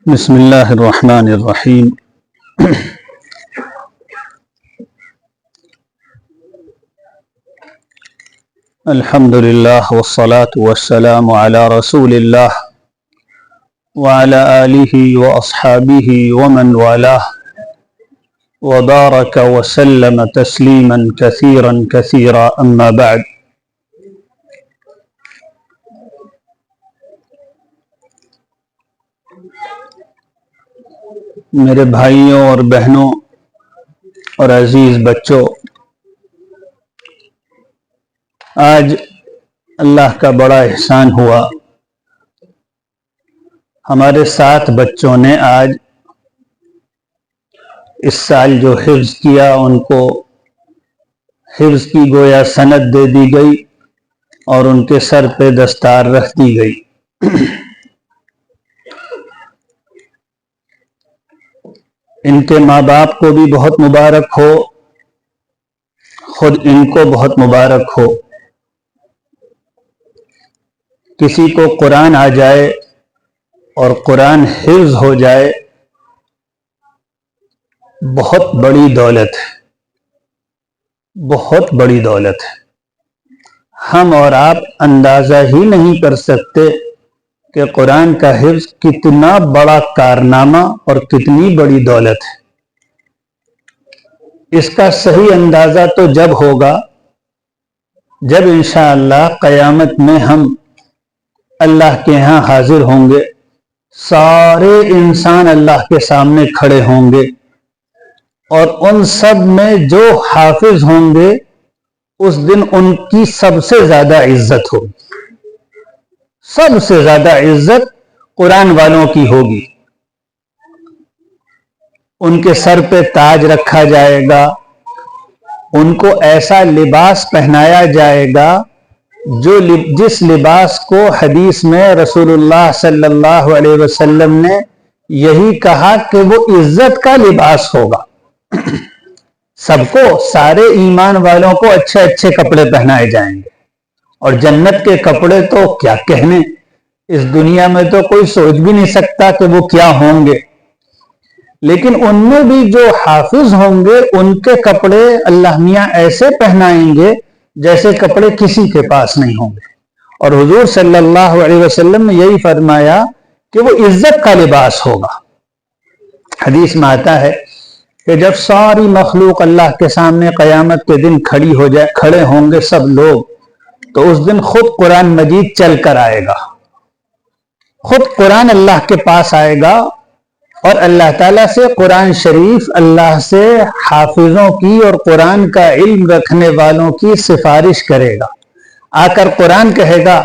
بسم اللہ الرحمن الرحیم الحمد للہ والصلاة والسلام علی رسول اللہ وعلی آلہ واصحابہ ومن والاہ وبارک وسلم تسلیما کثیرا کثیرا اما بعد۔ میرے بھائیوں اور بہنوں اور عزیز بچوں، آج اللہ کا بڑا احسان ہوا۔ ہمارے 7 بچوں نے آج اس سال جو حفظ کیا ان کو حفظ کی گویا سند دے دی گئی اور ان کے سر پہ دستار رکھ دی گئی۔ ان کے ماں باپ کو بھی بہت مبارک ہو، خود ان کو بہت مبارک ہو۔ کسی کو قرآن آ جائے اور قرآن حفظ ہو جائے، بہت بڑی دولت ہے، بہت بڑی دولت ہے۔ ہم اور آپ اندازہ ہی نہیں کر سکتے کہ قرآن کا حفظ کتنا بڑا کارنامہ اور کتنی بڑی دولت ہے۔ اس کا صحیح اندازہ تو جب ہوگا جب انشاءاللہ قیامت میں ہم اللہ کے ہاں حاضر ہوں گے، سارے انسان اللہ کے سامنے کھڑے ہوں گے اور ان سب میں جو حافظ ہوں گے اس دن ان کی سب سے زیادہ عزت ہوگی، سب سے زیادہ عزت قرآن والوں کی ہوگی۔ ان کے سر پہ تاج رکھا جائے گا، ان کو ایسا لباس پہنایا جائے گا جس لباس کو حدیث میں رسول اللہ صلی اللہ علیہ وسلم نے یہی کہا کہ وہ عزت کا لباس ہوگا۔ سب کو، سارے ایمان والوں کو اچھے اچھے کپڑے پہنائے جائیں گے، اور جنت کے کپڑے تو کیا کہنے، اس دنیا میں تو کوئی سوچ بھی نہیں سکتا کہ وہ کیا ہوں گے۔ لیکن ان میں بھی جو حافظ ہوں گے ان کے کپڑے اللہ میاں ایسے پہنائیں گے جیسے کپڑے کسی کے پاس نہیں ہوں گے۔ اور حضور صلی اللہ علیہ وسلم نے یہی فرمایا کہ وہ عزت کا لباس ہوگا۔ حدیث میں آتا ہے کہ جب ساری مخلوق اللہ کے سامنے قیامت کے دن کھڑے ہوں گے سب لوگ، تو اس دن خود قرآن مجید چل کر آئے گا، خود قرآن اللہ کے پاس آئے گا اور اللہ تعالیٰ سے قرآن شریف، اللہ سے حافظوں کی اور قرآن کا علم رکھنے والوں کی سفارش کرے گا۔ آ کر قرآن کہے گا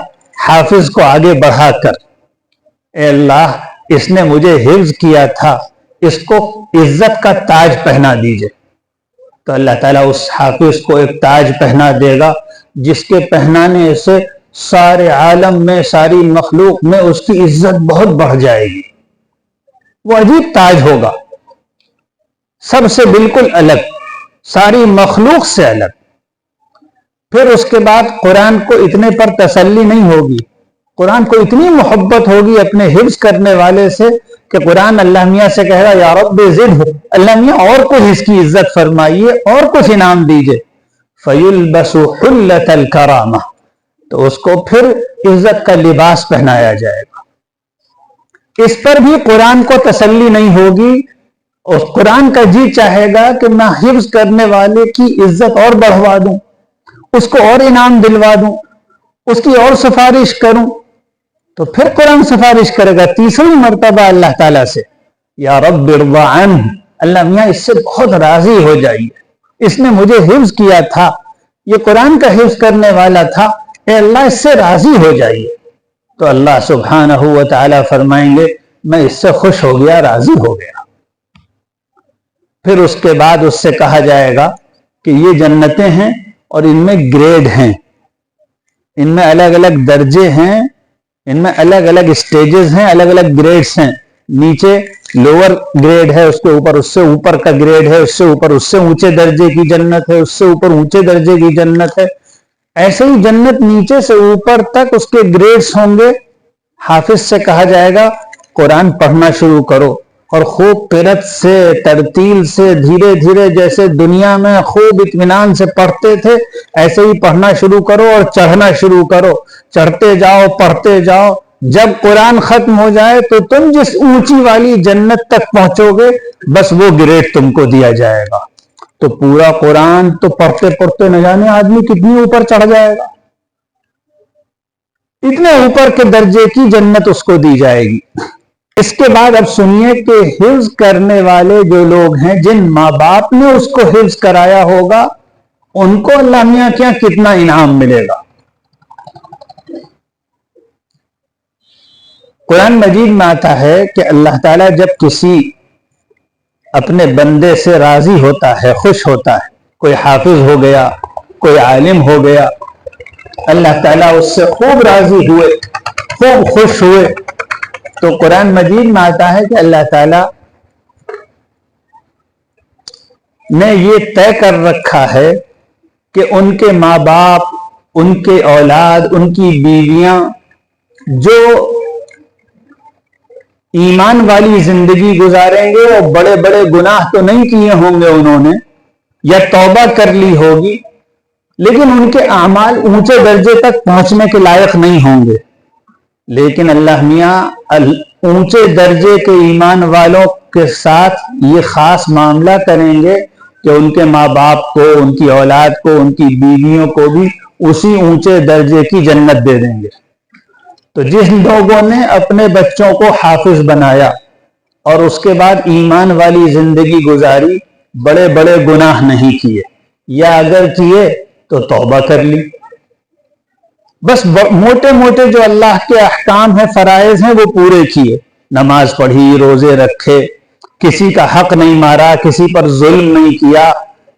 حافظ کو آگے بڑھا کر، اے اللہ اس نے مجھے حفظ کیا تھا، اس کو عزت کا تاج پہنا دیجئے۔ تو اللہ تعالیٰ اس حافظ کو ایک تاج پہنا دے گا جس کے پہنانے سے سارے عالم میں، ساری مخلوق میں اس کی عزت بہت بڑھ جائے گی۔ وہ عجیب تاج ہوگا، سب سے بالکل الگ، ساری مخلوق سے الگ۔ پھر اس کے بعد قرآن کو اتنے پر تسلی نہیں ہوگی، قرآن کو اتنی محبت ہوگی اپنے حفظ کرنے والے سے کہ قرآن اللہ میاں سے کہے گا یا رب زدہ، اللہ میاں اور کچھ اس کی عزت فرمائیے، اور کچھ انعام دیجئے۔ فَيُلْبَسُ حُلَّةَ الْكَرَامَةِ، تو اس کو پھر عزت کا لباس پہنایا جائے گا۔ اس پر بھی قرآن کو تسلی نہیں ہوگی، اور قرآن کا جی چاہے گا کہ میں حفظ کرنے والے کی عزت اور بڑھوا دوں، اس کو اور انعام دلوا دوں، اس کی اور سفارش کروں۔ تو پھر قرآن سفارش کرے گا تیسری مرتبہ اللہ تعالیٰ سے، یا رب ارض عنہ، اللہ میاں اس سے بہت راضی ہو جائیے، اس نے مجھے حفظ کیا تھا، یہ قرآن کا حفظ کرنے والا تھا، اے اللہ اس سے راضی ہو جائیے۔ تو اللہ سبحانہ و تعالیٰ فرمائیں گے میں اس سے خوش ہو گیا، راضی ہو گیا۔ پھر اس کے بعد اس سے کہا جائے گا کہ یہ جنتیں ہیں اور ان میں گریڈ ہیں، ان میں الگ الگ درجے ہیں، ان میں الگ الگ سٹیجز ہیں، الگ الگ گریڈز ہیں۔ نیچے لوور گریڈ ہے، اس کے اوپر اس سے اوپر کا گریڈ ہے، اس سے اوپر اس سے اونچے درجے کی جنت ہے، اس سے اوپر اونچے درجے کی جنت ہے۔ ایسے ہی جنت نیچے سے اوپر تک اس کے گریڈز ہوں گے۔ حافظ سے کہا جائے گا قرآن پڑھنا شروع کرو اور خوب قرت سے ترتیل سے دھیرے دھیرے جیسے دنیا میں خوب اطمینان سے پڑھتے تھے ایسے ہی پڑھنا شروع کرو اور چڑھنا شروع کرو، چڑھتے جاؤ پڑھتے جاؤ۔ جب قرآن ختم ہو جائے تو تم جس اونچی والی جنت تک پہنچو گے بس وہ گریڈ تم کو دیا جائے گا۔ تو پورا قرآن تو پڑھتے پڑھتے نہ جانے آدمی کتنی اوپر چڑھ جائے گا، اتنے اوپر کے درجے کی جنت اس کو دی جائے گی۔ اس کے بعد اب سنیے کہ حفظ کرنے والے جو لوگ ہیں، جن ماں باپ نے اس کو حفظ کرایا ہوگا، ان کو اللہ میاں کیا کتنا انعام ملے گا۔ قرآن مجید میں آتا ہے کہ اللہ تعالیٰ جب کسی اپنے بندے سے راضی ہوتا ہے، خوش ہوتا ہے، کوئی حافظ ہو گیا، کوئی عالم ہو گیا، اللہ تعالیٰ اس سے خوب راضی ہوئے، خوب خوش ہوئے، تو قرآن مجید میں آتا ہے کہ اللہ تعالیٰ نے یہ طے کر رکھا ہے کہ ان کے ماں باپ، ان کے اولاد، ان کی بیویاں جو ایمان والی زندگی گزاریں گے، وہ بڑے بڑے گناہ تو نہیں کیے ہوں گے انہوں نے، یا توبہ کر لی ہوگی، لیکن ان کے اعمال اونچے درجے تک پہنچنے کے لائق نہیں ہوں گے، لیکن اللہ میاں اونچے درجے کے ایمان والوں کے ساتھ یہ خاص معاملہ کریں گے کہ ان کے ماں باپ کو، ان کی اولاد کو، ان کی بیویوں کو بھی اسی اونچے درجے کی جنت دے دیں گے۔ تو جس لوگوں نے اپنے بچوں کو حافظ بنایا اور اس کے بعد ایمان والی زندگی گزاری، بڑے بڑے گناہ نہیں کیے، یا اگر کیے تو توبہ کر لی، بس موٹے موٹے جو اللہ کے احکام ہیں، فرائض ہیں، وہ پورے کیے، نماز پڑھی، روزے رکھے، کسی کا حق نہیں مارا، کسی پر ظلم نہیں کیا،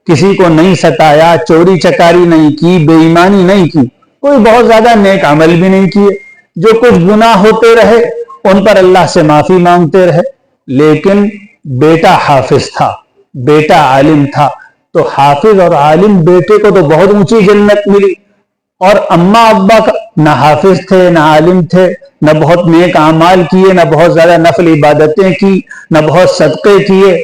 کسی کو نہیں ستایا، چوری چکاری نہیں کی، بے ایمانی نہیں کی، کوئی بہت زیادہ نیک عمل بھی نہیں کیے، جو کچھ گناہ ہوتے رہے ان پر اللہ سے معافی مانگتے رہے، لیکن بیٹا حافظ تھا، بیٹا عالم تھا، تو حافظ اور عالم بیٹے کو تو بہت اونچی جنت ملی، اور اماں ابا نہ حافظ تھے، نہ عالم تھے، نہ بہت نیک اعمال کیے، نہ بہت زیادہ نفل عبادتیں کی، نہ بہت صدقے کیے،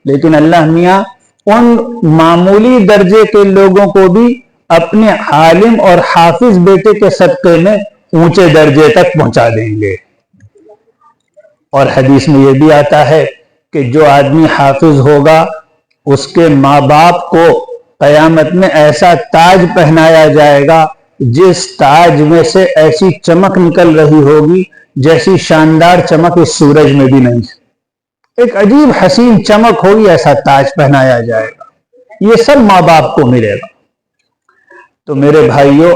لیکن اللہ میاں ان معمولی درجے کے لوگوں کو بھی اپنے عالم اور حافظ بیٹے کے صدقے میں اونچے درجے تک پہنچا دیں گے۔ اور حدیث میں یہ بھی آتا ہے کہ جو آدمی حافظ ہوگا اس کے ماں باپ کو قیامت میں ایسا تاج پہنایا جائے گا جس تاج میں سے ایسی چمک نکل رہی ہوگی جیسی شاندار چمک اس سورج میں بھی نہیں ہے، ایک عجیب حسین چمک ہوگی، ایسا تاج پہنایا جائے گا، یہ سب ماں باپ کو ملے گا۔ تو میرے بھائیوں،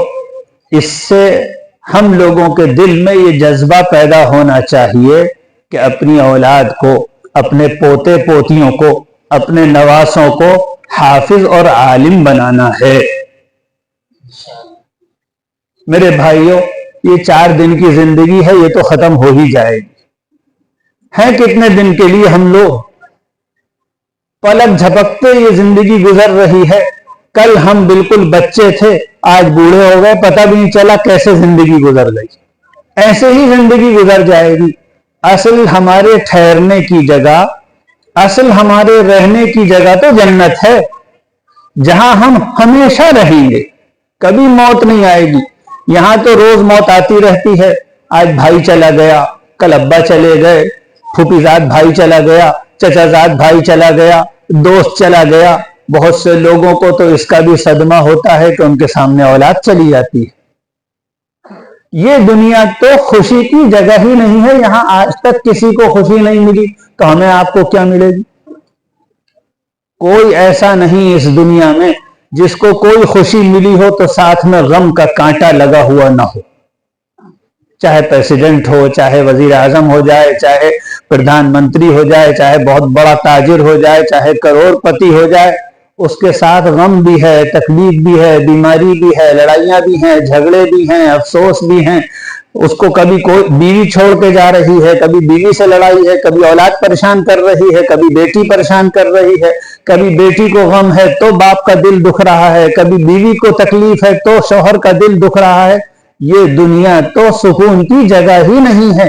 اس سے ہم لوگوں کے دل میں یہ جذبہ پیدا ہونا چاہیے کہ اپنی اولاد کو، اپنے پوتے پوتیوں کو، اپنے نواسوں کو حافظ اور عالم بنانا ہے۔ میرے بھائیوں، یہ 4 دن کی زندگی ہے، یہ تو ختم ہو ہی جائے گی، ہیں کتنے دن کے لیے ہم لوگ، پلک جھپکتے یہ زندگی گزر رہی ہے، کل ہم بالکل بچے تھے، آج بوڑھے ہو گئے، پتہ بھی نہیں چلا کیسے زندگی گزر گئی، ایسے ہی زندگی گزر جائے گی۔ اصل ہمارے ٹھہرنے کی جگہ، اصل ہمارے رہنے کی جگہ تو جنت ہے، جہاں ہم ہمیشہ رہیں گے، کبھی موت نہیں آئے گی۔ یہاں تو روز موت آتی رہتی ہے، آج بھائی چلا گیا، کل ابا چلے گئے، پھوپھی زاد بھائی چلا گیا، چچا زاد بھائی چلا گیا، دوست چلا گیا، بہت سے لوگوں کو تو اس کا بھی صدمہ ہوتا ہے کہ ان کے سامنے اولاد چلی جاتی ہے۔ یہ دنیا تو خوشی کی جگہ ہی نہیں ہے، یہاں آج تک کسی کو خوشی نہیں ملی تو ہمیں آپ کو کیا ملے گی؟ کوئی ایسا نہیں اس دنیا میں جس کو کوئی خوشی ملی ہو تو ساتھ میں غم کا کانٹا لگا ہوا نہ ہو، چاہے پریزیڈنٹ ہو، چاہے وزیر اعظم ہو جائے، چاہے پردھان منتری ہو جائے، چاہے بہت بڑا تاجر ہو جائے، چاہے کروڑ پتی ہو جائے، اس کے ساتھ غم بھی ہے، تکلیف بھی ہے، بیماری بھی ہے، لڑائیاں بھی ہیں، جھگڑے بھی ہیں، افسوس بھی ہیں، اس کو کبھی کوئی بیوی چھوڑ کے جا رہی ہے، کبھی بیوی سے لڑائی ہے، کبھی اولاد پریشان کر رہی ہے، کبھی بیٹی پریشان کر رہی ہے، کبھی بیٹی کو غم ہے تو باپ کا دل دکھ رہا ہے، کبھی بیوی کو تکلیف ہے تو شوہر کا دل دکھ رہا ہے۔ یہ دنیا تو سکون کی جگہ ہی نہیں ہے،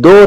2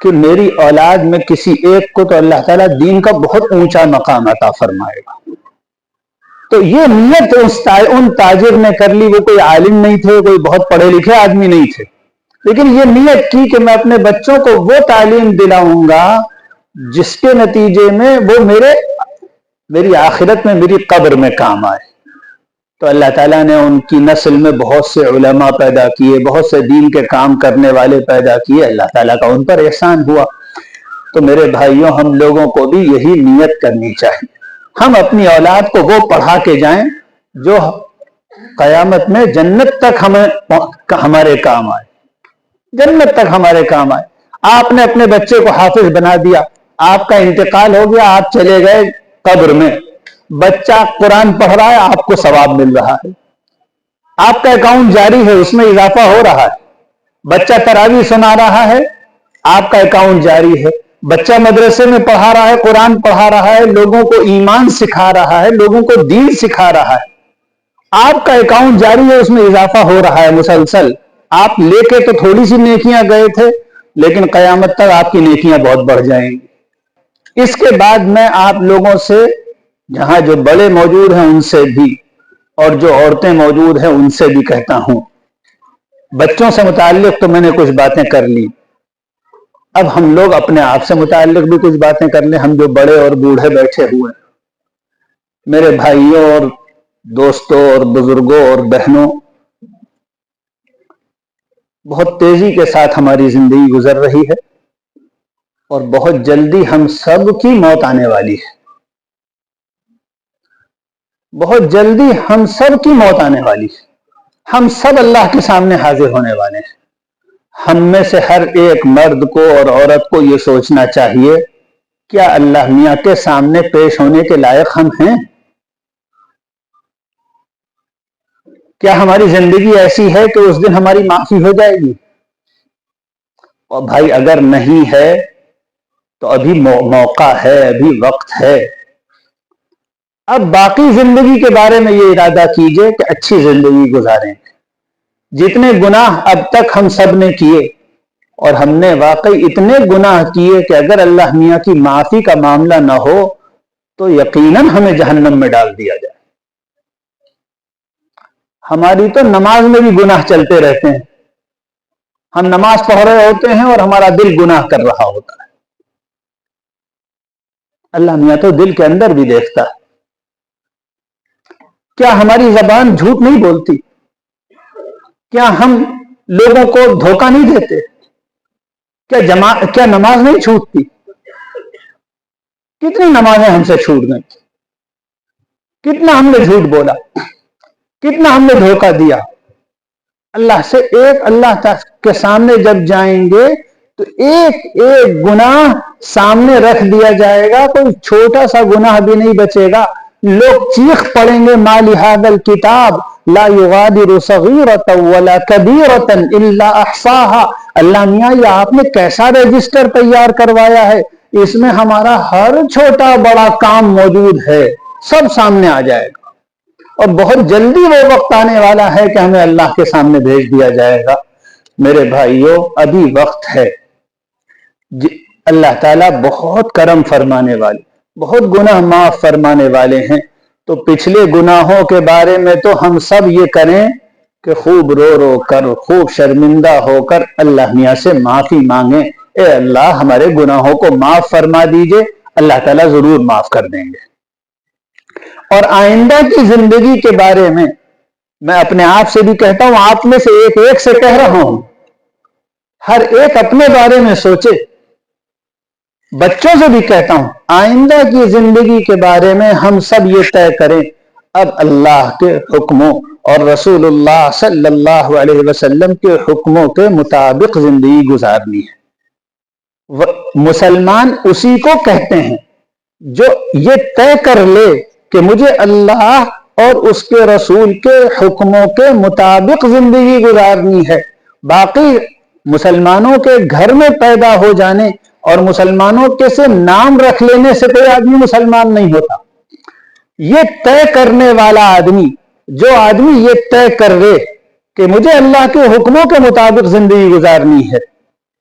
کہ میری اولاد میں کسی ایک کو تو اللہ تعالیٰ دین کا بہت اونچا مقام عطا فرمائے گا. تو یہ نیت ان تاجر نے کر لی. وہ کوئی عالم نہیں تھے, کوئی بہت پڑھے لکھے آدمی نہیں تھے, لیکن یہ نیت کی کہ میں اپنے بچوں کو وہ تعلیم دلاؤں گا جس کے نتیجے میں وہ میری آخرت میں, میری قبر میں کام آئے. تو اللہ تعالیٰ نے ان کی نسل میں بہت سے علماء پیدا کیے, بہت سے دین کے کام کرنے والے پیدا کیے. اللہ تعالیٰ کا ان پر احسان ہوا. تو میرے بھائیوں, ہم لوگوں کو بھی یہی نیت کرنی چاہیے. ہم اپنی اولاد کو وہ پڑھا کے جائیں جو قیامت میں جنت تک ہمارے کام آئے, جنت تک ہمارے کام آئے. آپ نے اپنے بچے کو حافظ بنا دیا, آپ کا انتقال ہو گیا, آپ چلے گئے قبر میں, بچہ قرآن پڑھ رہا ہے, آپ کو ثواب مل رہا ہے, آپ کا اکاؤنٹ جاری ہے, اس میں اضافہ ہو رہا ہے. بچہ تراویح سنا رہا ہے, آپ کا اکاؤنٹ جاری ہے. بچہ مدرسے میں پڑھا رہا ہے, قرآن پڑھا رہا ہے, لوگوں کو ایمان سکھا رہا ہے, لوگوں کو دین سکھا رہا ہے, آپ کا اکاؤنٹ جاری ہے, اس میں اضافہ ہو رہا ہے مسلسل. آپ لے کے تو تھوڑی سی نیکیاں گئے تھے, لیکن قیامت تک آپ کی نیکیاں بہت بڑھ جائیں گی. اس کے بعد میں آپ لوگوں سے, جہاں جو بڑے موجود ہیں ان سے بھی, اور جو عورتیں موجود ہیں ان سے بھی کہتا ہوں, بچوں سے متعلق تو میں نے کچھ باتیں کر لی, اب ہم لوگ اپنے آپ سے متعلق بھی کچھ باتیں کر لیں. ہم جو بڑے اور بوڑھے بیٹھے ہوئے ہیں, میرے بھائیوں اور دوستوں اور بزرگوں اور بہنوں, بہت تیزی کے ساتھ ہماری زندگی گزر رہی ہے, اور بہت جلدی ہم سب کی موت آنے والی ہے. بہت جلدی ہم سب کی موت آنے والی ہے. ہم سب اللہ کے سامنے حاضر ہونے والے ہیں. ہم میں سے ہر ایک مرد کو اور عورت کو یہ سوچنا چاہیے, کیا اللہ میاں کے سامنے پیش ہونے کے لائق ہم ہیں؟ کیا ہماری زندگی ایسی ہے کہ اس دن ہماری معافی ہو جائے گی؟ اور بھائی اگر نہیں ہے تو ابھی موقع ہے, ابھی وقت ہے. اب باقی زندگی کے بارے میں یہ ارادہ کیجئے کہ اچھی زندگی گزاریں. جتنے گناہ اب تک ہم سب نے کیے, اور ہم نے واقعی اتنے گناہ کیے کہ اگر اللہ میاں کی معافی کا معاملہ نہ ہو تو یقیناً ہمیں جہنم میں ڈال دیا جائے. ہماری تو نماز میں بھی گناہ چلتے رہتے ہیں. ہم نماز پڑھ رہے ہوتے ہیں اور ہمارا دل گناہ کر رہا ہوتا ہے. اللہ میاں تو دل کے اندر بھی دیکھتا ہے. کیا ہماری زبان جھوٹ نہیں بولتی؟ کیا ہم لوگوں کو دھوکہ نہیں دیتے؟ کیا نماز نہیں چھوٹتی؟ کتنی نمازیں ہم سے چھوٹ گئیں, کتنا ہم نے جھوٹ بولا, کتنا ہم نے دھوکہ دیا. اللہ سے اللہ کے سامنے جب جائیں گے تو ایک ایک گناہ سامنے رکھ دیا جائے گا, کوئی چھوٹا سا گناہ بھی نہیں بچے گا. لوگ چیخ پڑیں گے, ما لہذا الکتاب لا یغادر صغیرۃ ولا کبیرۃ الا احصاها. اللہ میاں یہ آپ نے کیسا رجسٹر تیار کروایا ہے, اس میں ہمارا ہر چھوٹا بڑا کام موجود ہے, سب سامنے آ جائے گا. اور بہت جلدی وہ وقت آنے والا ہے کہ ہمیں اللہ کے سامنے بھیج دیا جائے گا. میرے بھائیوں ابھی وقت ہے. اللہ تعالیٰ بہت کرم فرمانے والے, بہت گناہ معاف فرمانے والے ہیں. تو پچھلے گناہوں کے بارے میں تو ہم سب یہ کریں کہ خوب رو رو کر, خوب شرمندہ ہو کر اللہ میاں سے معافی مانگیں. اے اللہ ہمارے گناہوں کو معاف فرما دیجئے. اللہ تعالیٰ ضرور معاف کر دیں گے. اور آئندہ کی زندگی کے بارے میں اپنے آپ سے بھی کہتا ہوں, آپ میں سے ایک ایک سے کہہ رہا ہوں, ہر ایک اپنے بارے میں سوچے. بچوں سے بھی کہتا ہوں, آئندہ کی زندگی کے بارے میں ہم سب یہ طے کریں, اب اللہ کے حکموں اور رسول اللہ صلی اللہ علیہ وسلم کے حکموں کے مطابق زندگی گزارنی ہے. مسلمان اسی کو کہتے ہیں جو یہ طے کر لے کہ مجھے اللہ اور اس کے رسول کے حکموں کے مطابق زندگی گزارنی ہے. باقی مسلمانوں کے گھر میں پیدا ہو جانے اور مسلمانوں کے سے نام رکھ لینے سے کوئی آدمی مسلمان نہیں ہوتا. یہ طے کرنے والا آدمی, جو آدمی یہ طے کر لے کہ مجھے اللہ کے حکموں کے مطابق زندگی گزارنی ہے,